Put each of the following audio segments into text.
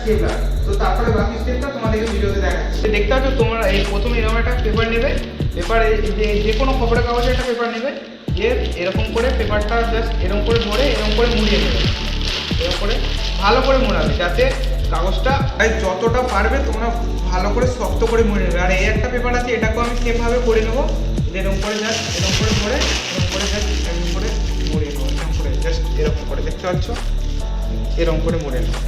Stapler. তো তারপরে বাকি স্টেপটা তোমাদেরকে ভিডিওতে দেখাচ্ছি। দেখতে পাচ্ছ তোমরা এই প্রথমে এরকম একটা পেপার নেবে, পেপারে যে কোনো খবরের কাগজে একটা পেপার নেবে, যে এরকম করে পেপারটা জাস্ট এরকম করে ধরে এরকম করে মুড়িয়ে নেবে, এরকম করে ভালো করে মোড়াবে, যাতে কাগজটা যতটা পারবে তোমরা ভালো করে শক্ত করে মুড়ে নেবে। আর এই একটা পেপার আছে, এটাকেও আমি সেমভাবে করে নেবো, এরকম করে জাস্ট এরকম করে ধরে এরকম করে জাস্ট এরকম করে মুড়িয়ে নেবো, এরকম করে জাস্ট এরকম করে, দেখতে পাচ্ছ এরকম করে মুড়ে নেবো।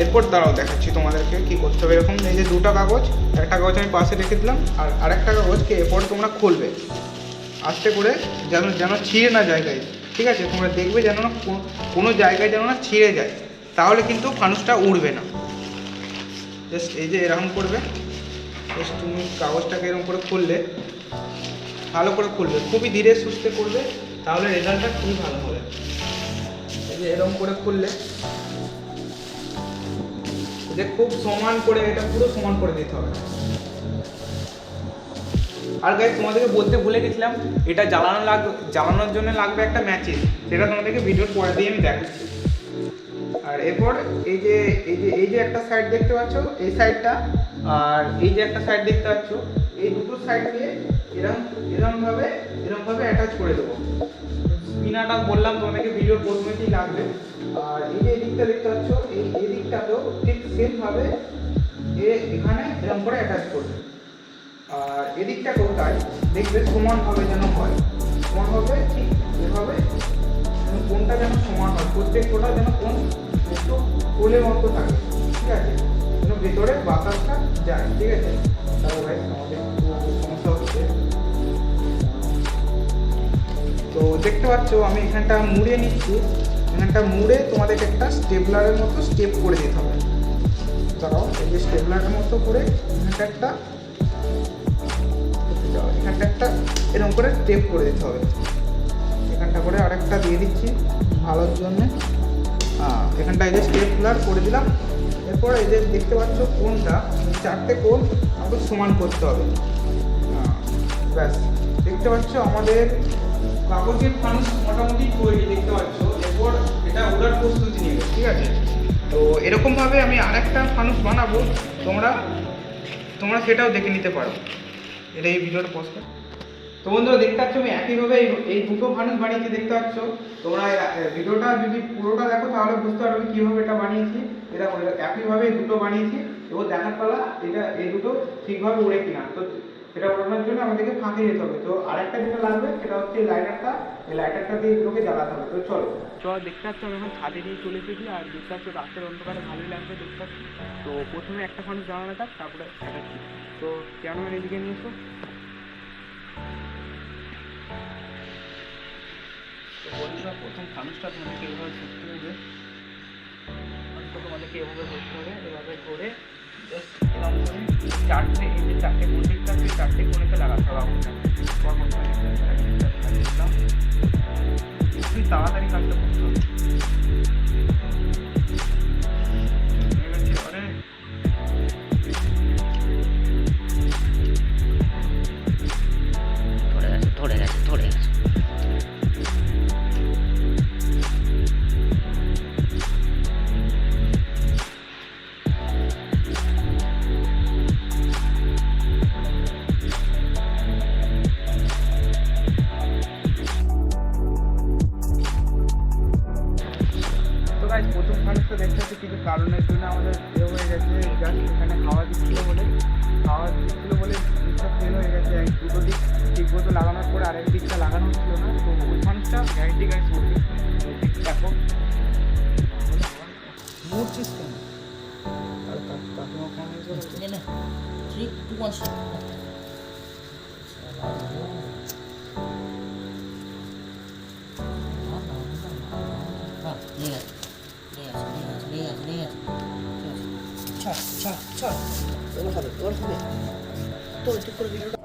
এরপর দাঁড়াও দেখাচ্ছি তোমাদেরকে কী করতে হবে। এরকম এই যে দুটো কাগজ, একটা কাগজ আমি পাশে রেখে দিলাম, আর আরেকটা কাগজকে এরপর তোমরা খুলবে আস্তে করে, যেন ছিঁড়ে না যায় গাইস, ঠিক আছে? তোমরা দেখবে যেন না কোনো জায়গায় যেন না ছিঁড়ে যায়, তাহলে কিন্তু ফানুসটা উড়বে না। জাস্ট এই যে এরকম করবে, জাস্ট তুমি কাগজটাকে এরকম করে খুললে, ভালো করে খুলবে, খুবই ধীরে সুস্থে করবে, তাহলে রেজাল্টটা খুবই ভালো হবে। এই যে এরকম করে খুললে, যে খুব সমান করে, এটা পুরো সমান করে দিতে হবে। আর গাইস তোমাদেরকে বলতে ভুলে গেছিলাম, এটা জ্বালানোর জন্য লাগবে একটা ম্যাচিস, সেটা তোমাদেরকে ভিডিওর পরে দিয়ে আমি দেখাচ্ছি। আর এরপর এই যে একটা সাইড দেখতে পাচ্ছ, এই সাইডটা, আর এই যে একটা সাইড দেখতে পাচ্ছ, এই দুটো সাইড দিয়ে এরকমভাবে অ্যাটাচ করে দেবো। স্পিনারটা বললাম তোমাদেরকে ভিডিওর প্রথমেই লাগবে। আর এই যে দিকটা দেখতে পাচ্ছ, এই দিকটাতেও ঠিক সেমভাবে এখানে এরকম করে অ্যাটাচ করবে। আর এদিকটাকেও তাই, দেখবে সমানভাবে যেন হয়, সমানভাবে ঠিক এভাবে কোনটা যেন সমান হয়, প্রত্যেকটা যেন কোন একটু কোলের মতো থাকে, ঠিক আছে? যেন ভেতরে বাতাসটা যায়, ঠিক আছে? তাহলে ভাই আমাদের একটু সমস্যা হচ্ছে। তো দেখতে পাচ্ছ আমি এখানটা মুড়িয়ে নিচ্ছি, এখানটা মুড়ে তোমাদেরকে একটা স্টেপলারের মতো স্টেপ করে দিতে হবে। দাঁড়াও, এই যে স্টেপলারের মতো করে এখানটা একটা এরকম করে টেপ করে দিতে হবে। এখানটা করে আরেকটা দিয়ে দিচ্ছি ভালোর জন্য। এখানটা এই যে স্টেপলার করে দিলাম। এরপর এই যে দেখতে পাচ্ছ কোনটা, চারটে কোণ আমাকে সমান করতে হবে। ব্যাস, দেখতে পাচ্ছ আমাদের কাগজের ফানুস মোটামুটি তৈরি, দেখতে পাচ্ছ। এরপর এটা ওড়ার প্রস্তুতি নেবে, ঠিক আছে? তো এরকমভাবে আমি আরেকটা ফানুস বানাবো, তোমরা সেটাও দেখে নিতে পারো। এটা এই ভিডিওটা পোস্ট কর। তো বন্ধুরা দেখতে পাচ্ছ আমি একইভাবে এই দুটো ফানুস বানিয়েছি, দেখতে পাচ্ছ। তোমরা ভিডিওটা যদি পুরোটা দেখো তাহলে বুঝতে পারবে কীভাবে এটা বানিয়েছি। এটা একইভাবে দুটো বানিয়েছি, এবং দেখার পালা এটা এই দুটো ঠিকভাবে উড়ে কিনা। তো সেটা ওড়ানোর জন্য আমাদেরকে ফাঁকে যেতে হবে। তো আরেকটা যেটা লাগবে সেটা হচ্ছে লাইটারটা, এই লাইটারটা দিয়ে এগুলোকে জ্বালাতে হবে। তো চলো দেখতে পাচ্ছ আমি এখন ছাদে নিয়ে চলে এসেছি। আর দেখতে পাচ্ছ রাতের অন্ধকারে ভালোই লাগবে, দেখতে পাচ্ছ। তো প্রথমে একটা ফানুস জ্বালানো থাক, তারপরে তো ক্যামেরার এদিকে নিয়ে এসো। তো বন্ধুরা প্রথম ফানুসটা তোমাদেরকে এভাবে ধরতে হবে, এভাবে ধরে জাস্ট এরকম করে চারটে, এই যে চারটে কোণিকটা আছে, চারটে কোণিতে লাগাতে হবে আমাদের। খুবই তাড়াতাড়ি কাজটা করতে হবে। ধরে গেছে। প্রথম ফানুসটা দেখতে হচ্ছে কিছু কারণের জন্য আমাদের হয়ে গেছে, জাস্ট এখানে হাওয়া দিচ্ছিল বলে জিনিসটা ফেল হয়ে গেছে। দুটো দিক ঠিক মতো লাগানোর পরে আরেক দিকটা লাগানো হচ্ছিল না। তো ওই ফানুসটা গ্যারেন্টি গাইস করবে। দেখো মুড়ছিস কেন? আর কাকিমা ফোন ছাড় তোর হবে তোর ঠিক করে ভিডিওটা